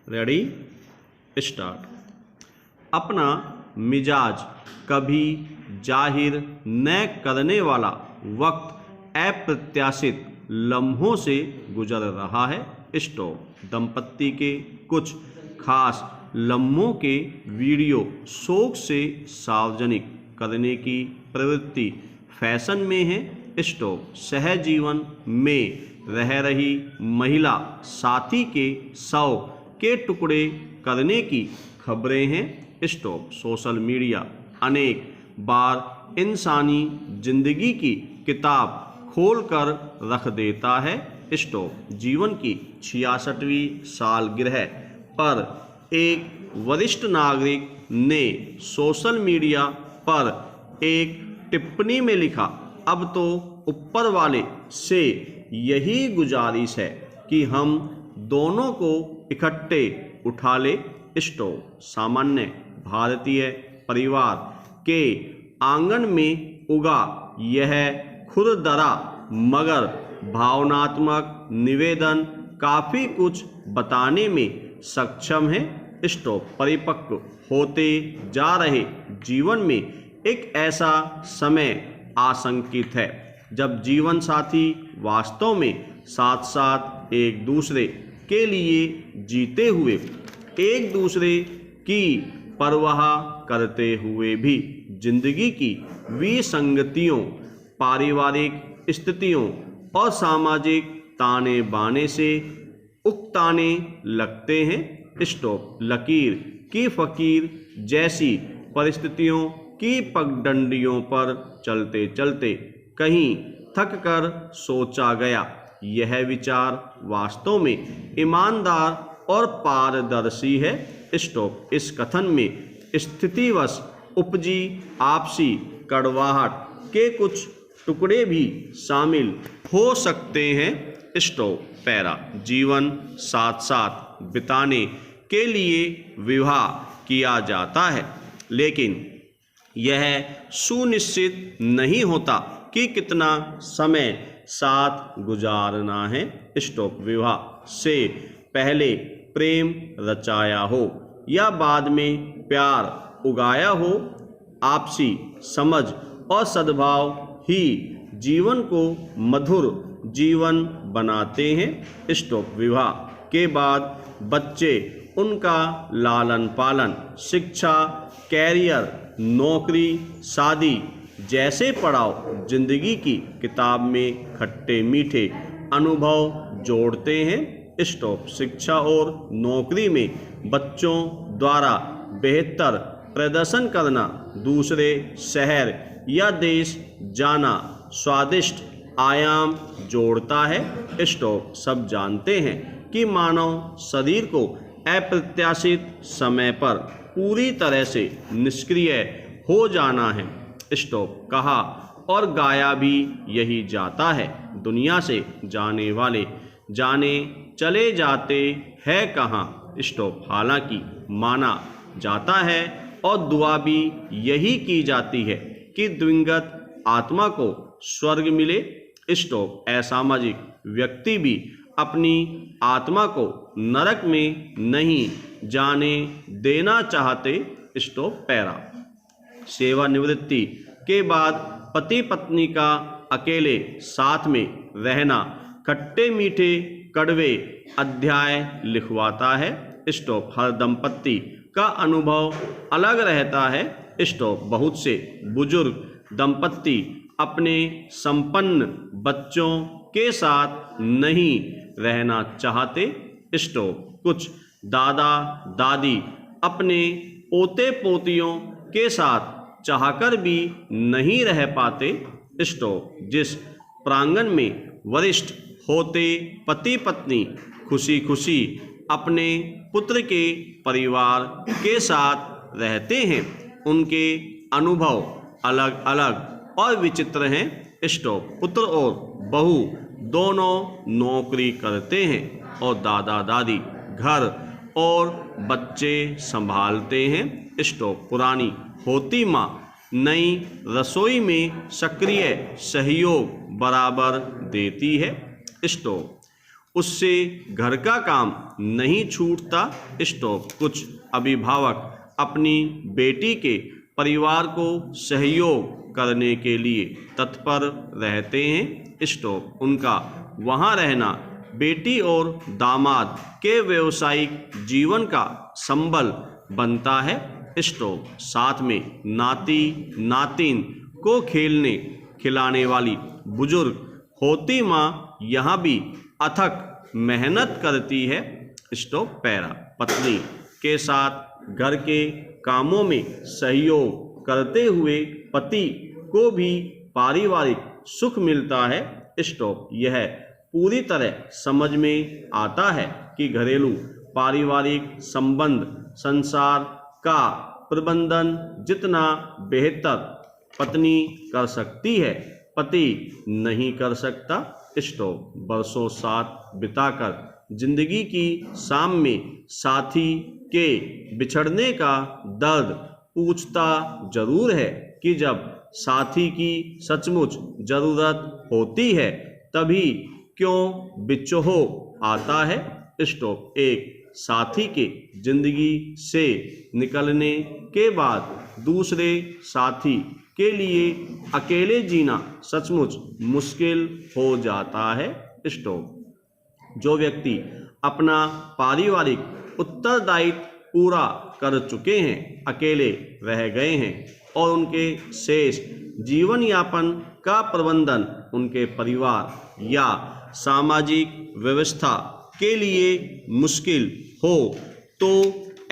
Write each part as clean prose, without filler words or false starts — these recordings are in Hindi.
Ready start. अपना मिजाज कभी जाहिर न करने वाला वक्त अप्रत्याशित लम्हों से गुजर रहा है। स्टॉप। दंपत्ति के कुछ खास लम्हों के वीडियो शौक से सार्वजनिक करने की प्रवृत्ति फैशन में है। स्टॉप। सहजीवन में रह रही महिला साथी के शव के टुकड़े करने की खबरें हैं। स्टॉप। सोशल मीडिया अनेक बार इंसानी जिंदगी की किताब खोलकर रख देता है। स्टॉप। जीवन की 66वीं सालगिरह पर एक वरिष्ठ नागरिक ने सोशल मीडिया पर एक टिप्पणी में लिखा, अब तो ऊपर वाले से यही गुजारिश है कि हम दोनों को इकट्ठे उठा ले। स्टॉप। सामान्य भारतीय परिवार के आंगन में उगा यह खुरदरा मगर भावनात्मक निवेदन काफ़ी कुछ बताने में सक्षम है। स्टॉप। परिपक्व होते जा रहे जीवन में एक ऐसा समय आशंकित है जब जीवन साथी वास्तव में साथ साथ एक दूसरे के लिए जीते हुए एक दूसरे की परवाह करते हुए भी जिंदगी की विसंगतियों, पारिवारिक स्थितियों और सामाजिक ताने बाने से उकताने लगते हैं। स्टॉप। लकीर की फकीर जैसी परिस्थितियों की पगडंडियों पर चलते चलते कहीं थक कर सोचा गया, यह विचार वास्तव में ईमानदार और पारदर्शी है। स्टॉप। इस कथन में स्थितिवश उपजी आपसी कड़वाहट के कुछ टुकड़े भी शामिल हो सकते हैं। स्टॉप। पैरा। जीवन साथ साथ बिताने के लिए विवाह किया जाता है, लेकिन यह सुनिश्चित नहीं होता कि कितना समय साथ गुजारना है। स्टॉप। विवाह से पहले प्रेम रचाया हो या बाद में प्यार उगाया हो, आपसी समझ और सद्भाव ही जीवन को मधुर जीवन बनाते हैं। स्टॉप। विवाह के बाद बच्चे, उनका लालन पालन, शिक्षा, कैरियर, नौकरी, शादी जैसे पड़ाव जिंदगी की किताब में खट्टे मीठे अनुभव जोड़ते हैं। स्टॉप। शिक्षा और नौकरी में बच्चों द्वारा बेहतर प्रदर्शन करना, दूसरे शहर या देश जाना स्वादिष्ट आयाम जोड़ता है। स्टॉप। सब जानते हैं कि मानव शरीर को अप्रत्याशित समय पर पूरी तरह से निष्क्रिय हो जाना है। स्टॉप। कहा और गाया भी यही जाता है, दुनिया से जाने वाले जाने चले जाते हैं कहाँ। स्टॉप। हालांकि माना जाता है और दुआ भी यही की जाती है कि दिवंगत आत्मा को स्वर्ग मिले। स्टॉप। असामाजिक व्यक्ति भी अपनी आत्मा को नरक में नहीं जाने देना चाहते। स्टॉप। पैरा। सेवानिवृत्ति के बाद पति पत्नी का अकेले साथ में रहना खट्टे मीठे कड़वे अध्याय लिखवाता है। स्टॉप। हर दंपत्ति का अनुभव अलग रहता है। स्टॉप। बहुत से बुजुर्ग दंपत्ति अपने संपन्न बच्चों के साथ नहीं रहना चाहते। स्टॉप। कुछ दादा दादी अपने पोते पोतियों के साथ चाहकर भी नहीं रह पाते। स्टॉप। जिस प्रांगण में वरिष्ठ होते पति पत्नी खुशी खुशी अपने पुत्र के परिवार के साथ रहते हैं, उनके अनुभव अलग अलग और विचित्र हैं। स्टॉप। पुत्र और बहू दोनों नौकरी करते हैं और दादा दादी घर और बच्चे संभालते हैं। स्टॉप। पुरानी होती माँ नई रसोई में सक्रिय सहयोग बराबर देती है। स्टॉप। उससे घर का काम नहीं छूटता। स्टॉप। कुछ अभिभावक अपनी बेटी के परिवार को सहयोग करने के लिए तत्पर रहते हैं। स्टॉप। उनका वहाँ रहना बेटी और दामाद के व्यवसायिक जीवन का संबल बनता है। स्टॉप। साथ में नाती नातिन को खेलने खिलाने वाली बुजुर्ग होती माँ यहाँ भी अथक मेहनत करती है। स्टॉप। पैरा। पत्नी के साथ घर के कामों में सहयोग करते हुए पति को भी पारिवारिक सुख मिलता है। स्टॉप। यह पूरी तरह समझ में आता है कि घरेलू पारिवारिक संबंध संसार का प्रबंधन जितना बेहतर पत्नी कर सकती है, पति नहीं कर सकता। स्टॉप। बरसों साथ बिताकर जिंदगी की शाम में साथी के बिछड़ने का दर्द पूछता जरूर है कि जब साथी की सचमुच जरूरत होती है तभी क्यों बिछोह आता है। स्टॉप। एक साथी के जिंदगी से निकलने के बाद दूसरे साथी के लिए अकेले जीना सचमुच मुश्किल हो जाता है। स्टॉप। जो व्यक्ति अपना पारिवारिक उत्तरदायित्व पूरा कर चुके हैं, अकेले रह गए हैं और उनके शेष जीवन यापन का प्रबंधन उनके परिवार या सामाजिक व्यवस्था के लिए मुश्किल हो तो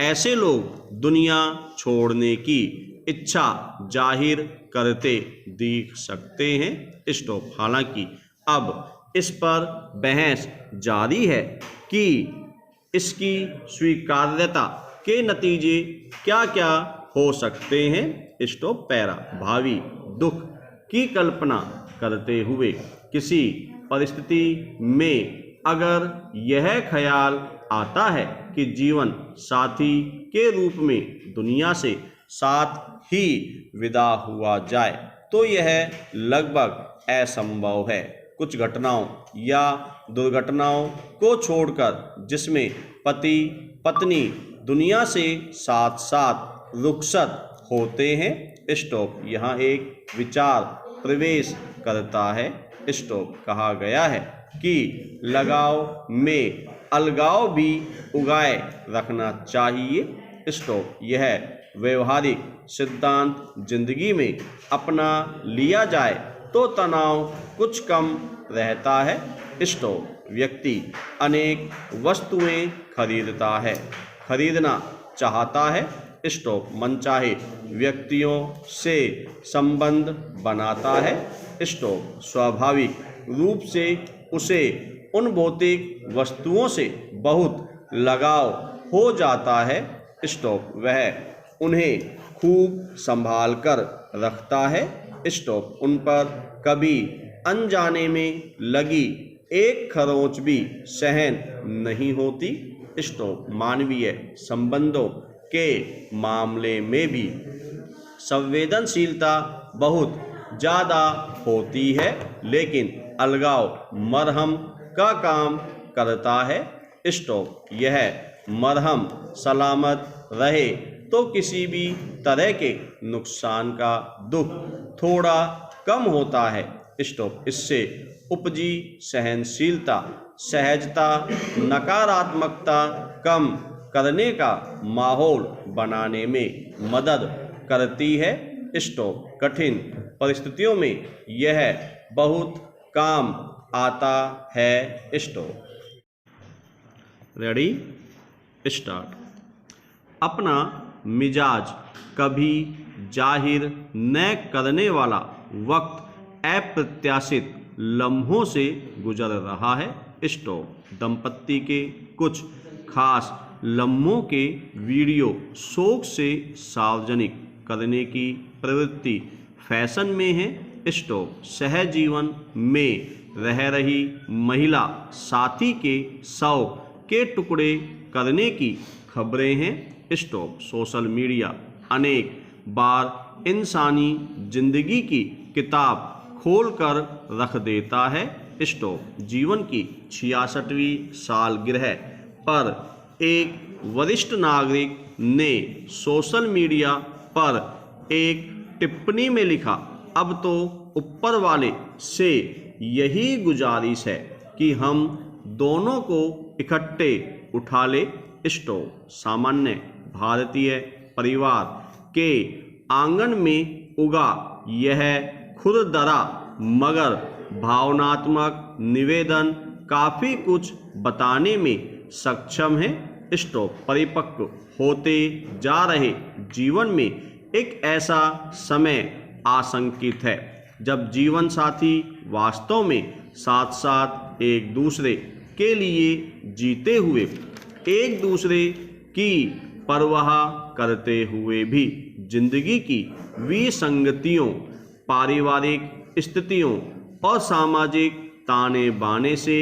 ऐसे लोग दुनिया छोड़ने की इच्छा जाहिर करते दिख सकते हैं। स्टॉप। हालांकि अब इस पर बहस जारी है कि इसकी स्वीकार्यता के नतीजे क्या क्या हो सकते हैं। स्टॉप। पैरा। भावी दुख की कल्पना करते हुए किसी परिस्थिति में अगर यह ख्याल आता है कि जीवन साथी के रूप में दुनिया से साथ ही विदा हुआ जाए तो यह लगभग असंभव है। कुछ घटनाओं या दुर्घटनाओं को छोड़कर जिसमें पति पत्नी दुनिया से साथ साथ रुखसत होते हैं। स्टॉप। यहाँ एक विचार प्रवेश करता है। स्टॉप। कहा गया है कि लगाव में अलगाव भी उगाए रखना चाहिए। स्टॉप। यह व्यवहारिक सिद्धांत जिंदगी में अपना लिया जाए तो तनाव कुछ कम रहता है। स्टॉप। व्यक्ति अनेक वस्तुएं खरीदना चाहता है। स्टॉप। मनचाहे व्यक्तियों से संबंध बनाता है। स्टॉप। स्वाभाविक रूप से उसे उन भौतिक वस्तुओं से बहुत लगाव हो जाता है। स्टॉप। वह उन्हें खूब संभाल कर रखता है। स्टॉप। उन पर कभी अनजाने में लगी एक खरोंच भी सहन नहीं होती। स्टॉप। मानवीय संबंधों के मामले में भी संवेदनशीलता बहुत ज़्यादा होती है, लेकिन अलगाव मरहम का काम करता है। स्टॉप। यह मरहम सलामत रहे तो किसी भी तरह के नुकसान का दुख थोड़ा कम होता है। स्टॉप। इससे उपजी सहनशीलता सहजता नकारात्मकता कम करने का माहौल बनाने में मदद करती है। स्टॉप। कठिन परिस्थितियों में यह बहुत काम आता है। स्टॉप। Ready start. अपना मिजाज कभी जाहिर न करने वाला वक्त अप्रत्याशित लम्हों से गुजर रहा है। स्टॉप। दंपत्ति के कुछ खास लम्हों के वीडियो शौक से सार्वजनिक करने की प्रवृत्ति फैशन में है। स्टॉप। सहजीवन में रह रही महिला साथी के शव के टुकड़े करने की खबरें हैं। स्टॉप। सोशल मीडिया अनेक बार इंसानी जिंदगी की किताब खोल कर रख देता है। स्टॉप। जीवन की 66वीं सालगिरह पर एक वरिष्ठ नागरिक ने सोशल मीडिया पर एक टिप्पणी में लिखा, अब तो ऊपर वाले से यही गुजारिश है कि हम दोनों को इकट्ठे उठा ले। स्टॉप। सामान्य भारतीय परिवार के आंगन में उगा यह खुरदरा मगर भावनात्मक निवेदन काफ़ी कुछ बताने में सक्षम है। स्टॉप। परिपक्व होते जा रहे जीवन में एक ऐसा समय आशंकित है जब जीवन साथी वास्तव में साथ साथ एक दूसरे के लिए जीते हुए, एक दूसरे की परवाह करते हुए भी जिंदगी की विसंगतियों, पारिवारिक स्थितियों और सामाजिक ताने बाने से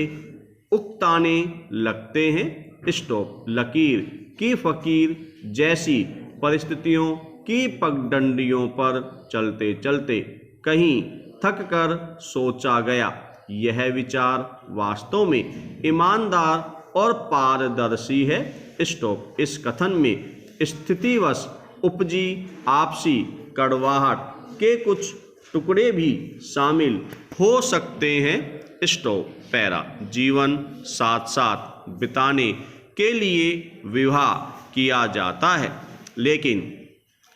उकताने लगते हैं। स्टॉप। लकीर की फकीर जैसी परिस्थितियों की पगडंडियों पर चलते चलते कहीं थक कर सोचा गया, यह विचार वास्तव में ईमानदार और पारदर्शी है। स्टॉप। इस कथन में स्थितिवश उपजी आपसी कड़वाहट के कुछ टुकड़े भी शामिल हो सकते हैं। स्टॉप। पैरा। जीवन साथ साथ बिताने के लिए विवाह किया जाता है, लेकिन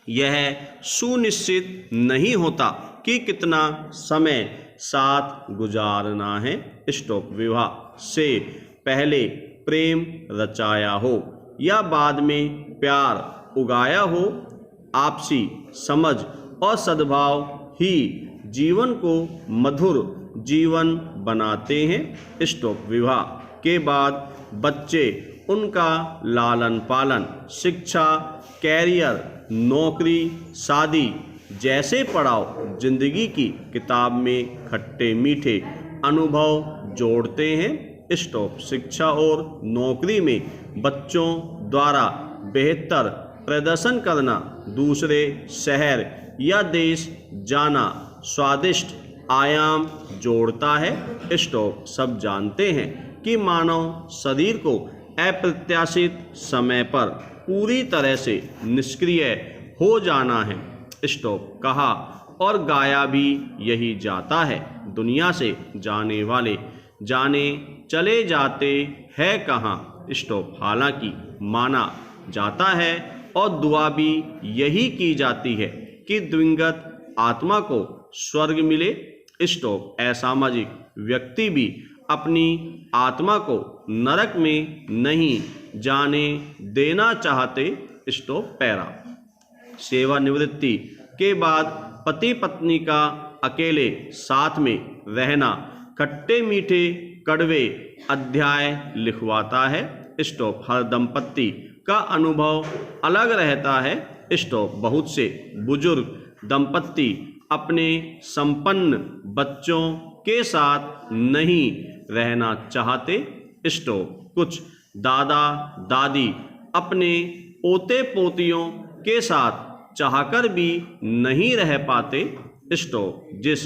यह सुनिश्चित नहीं होता कि कितना समय साथ गुजारना है। स्टॉप। विवाह से पहले प्रेम रचाया हो या बाद में प्यार उगाया हो, आपसी समझ और सद्भाव ही जीवन को मधुर जीवन बनाते हैं। स्टॉप। विवाह के बाद बच्चे, उनका लालन पालन, शिक्षा, कैरियर, नौकरी, शादी जैसे पड़ाव जिंदगी की किताब में खट्टे मीठे अनुभव जोड़ते हैं। स्टॉप। शिक्षा और नौकरी में बच्चों द्वारा बेहतर प्रदर्शन करना, दूसरे शहर या देश जाना स्वादिष्ट आयाम जोड़ता है। स्टॉप। सब जानते हैं कि मानव शरीर को अप्रत्याशित समय पर पूरी तरह से निष्क्रिय हो जाना है। स्टॉप। कहा और गाया भी यही जाता है, दुनिया से जाने वाले जाने चले जाते हैं कहाँ। स्टॉप। हालांकि माना जाता है और दुआ भी यही की जाती है कि दिवंगत आत्मा को स्वर्ग मिले। स्टॉप। असामाजिक व्यक्ति भी अपनी आत्मा को नरक में नहीं जाने देना चाहते। स्टॉप। पैरा। सेवानिवृत्ति के बाद पति पत्नी का अकेले साथ में रहना खट्टे मीठे कड़वे अध्याय लिखवाता है। स्टॉप। हर दंपत्ति का अनुभव अलग रहता है। स्टॉप। बहुत से बुजुर्ग दंपत्ति अपने संपन्न बच्चों के साथ नहीं रहना चाहते। स्टॉप। कुछ दादा दादी अपने पोते पोतियों के साथ चाहकर भी नहीं रह पाते। स्टॉप। जिस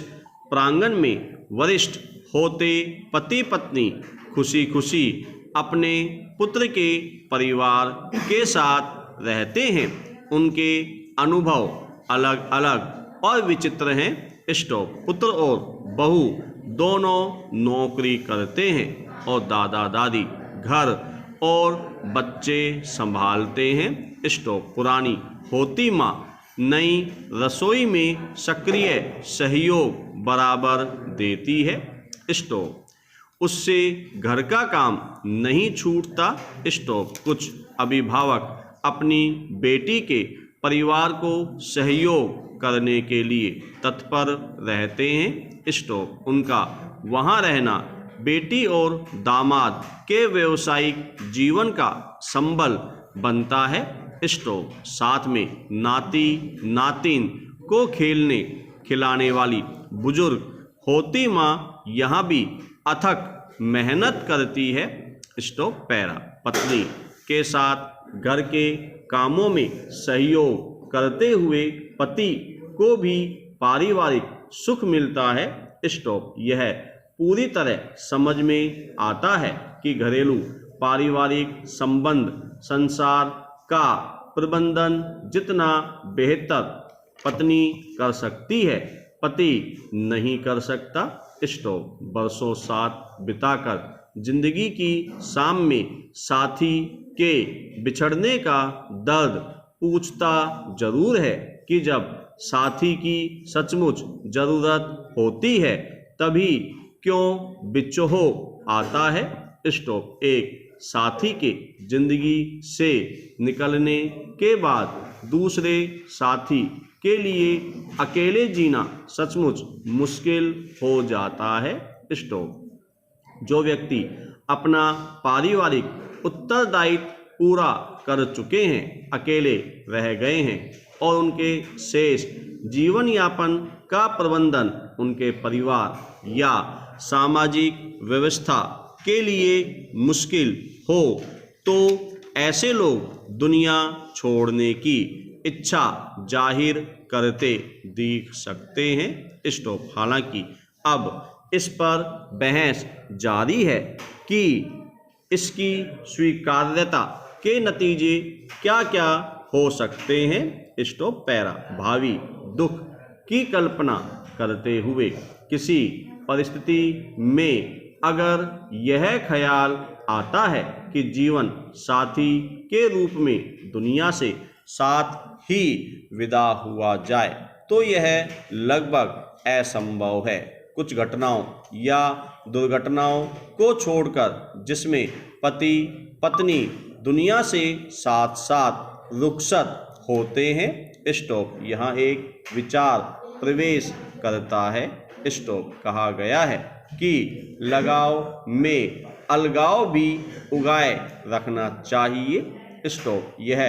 प्रांगण में वरिष्ठ होते पति पत्नी खुशी खुशी अपने पुत्र के परिवार के साथ रहते हैं, उनके अनुभव अलग अलग और विचित्र हैं। स्टॉप। पुत्र और बहू दोनों नौकरी करते हैं और दादा दादी घर और बच्चे संभालते हैं। स्टॉप। पुरानी होती माँ नई रसोई में सक्रिय सहयोग बराबर देती है। स्टॉप। उससे घर का काम नहीं छूटता। स्टॉप। कुछ अभिभावक अपनी बेटी के परिवार को सहयोग करने के लिए तत्पर रहते हैं। स्टॉप। उनका वहाँ रहना बेटी और दामाद के व्यवसायिक जीवन का संबल बनता है। स्टॉप। साथ में नाती नातिन को खेलने खिलाने वाली बुजुर्ग होती माँ यहाँ भी अथक मेहनत करती है। स्टॉप। पैरा। पत्नी के साथ घर के कामों में सहयोग करते हुए पति को भी पारिवारिक सुख मिलता है। स्टॉप। यह पूरी तरह समझ में आता है कि घरेलू पारिवारिक संबंध संसार का प्रबंधन जितना बेहतर पत्नी कर सकती है, पति नहीं कर सकता। स्टॉप। बरसों साथ बिताकर जिंदगी की शाम में साथी के बिछड़ने का दर्द पूछता जरूर है कि जब साथी की सचमुच जरूरत होती है तभी क्यों बिछोह आता है। स्टॉप। एक साथी के जिंदगी से निकलने के बाद दूसरे साथी के लिए अकेले जीना सचमुच मुश्किल हो जाता है। स्टॉप। जो व्यक्ति अपना पारिवारिक उत्तरदायित्व पूरा कर चुके हैं, अकेले रह गए हैं और उनके शेष जीवन यापन का प्रबंधन उनके परिवार या सामाजिक व्यवस्था के लिए मुश्किल हो, तो ऐसे लोग दुनिया छोड़ने की इच्छा जाहिर करते दिख सकते हैं। स्टॉप। हालांकि अब इस पर बहस जारी है कि इसकी स्वीकार्यता के नतीजे क्या क्या हो सकते हैं। स्टॉप। पैरा। भावी दुख की कल्पना करते हुए किसी परिस्थिति में अगर यह ख्याल आता है कि जीवन साथी के रूप में दुनिया से साथ ही विदा हुआ जाए, तो यह लगभग असंभव है। कुछ घटनाओं या दुर्घटनाओं को छोड़कर जिसमें पति पत्नी दुनिया से साथ साथ रुखसत होते हैं। स्टॉप। यहाँ एक विचार प्रवेश करता है। स्टॉप। कहा गया है कि लगाव में अलगाव भी उगाए रखना चाहिए। स्टॉप। यह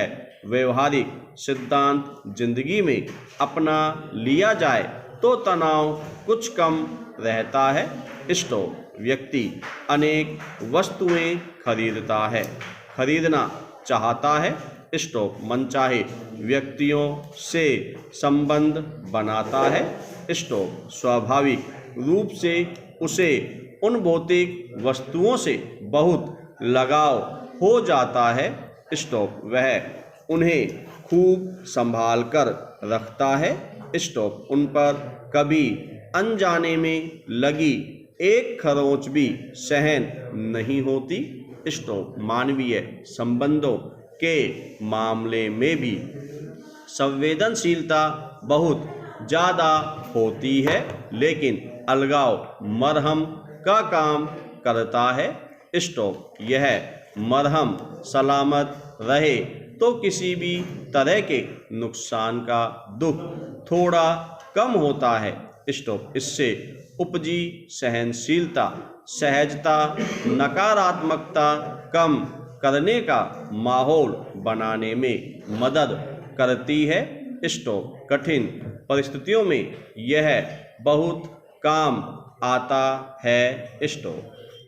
व्यवहारिक सिद्धांत जिंदगी में अपना लिया जाए तो तनाव कुछ कम रहता है। स्टॉप। व्यक्ति अनेक वस्तुएं खरीदना चाहता है। स्टॉप। मनचाहे व्यक्तियों से संबंध बनाता है। स्टॉप। स्वाभाविक रूप से उसे उन भौतिक वस्तुओं से बहुत लगाव हो जाता है। स्टॉप। वह उन्हें खूब संभाल कर रखता है। स्टॉप। उन पर कभी अनजाने में लगी एक खरोंच भी सहन नहीं होती। स्टॉप। मानवीय संबंधों के मामले में भी संवेदनशीलता बहुत ज़्यादा होती है, लेकिन अलगाव मरहम का काम करता है। स्टॉप। यह मरहम सलामत रहे तो किसी भी तरह के नुकसान का दुख थोड़ा कम होता है। स्टॉप। इससे उपजी सहनशीलता सहजता नकारात्मकता कम करने का माहौल बनाने में मदद करती है। स्टॉप। कठिन परिस्थितियों में यह बहुत काम आता है। स्टॉप।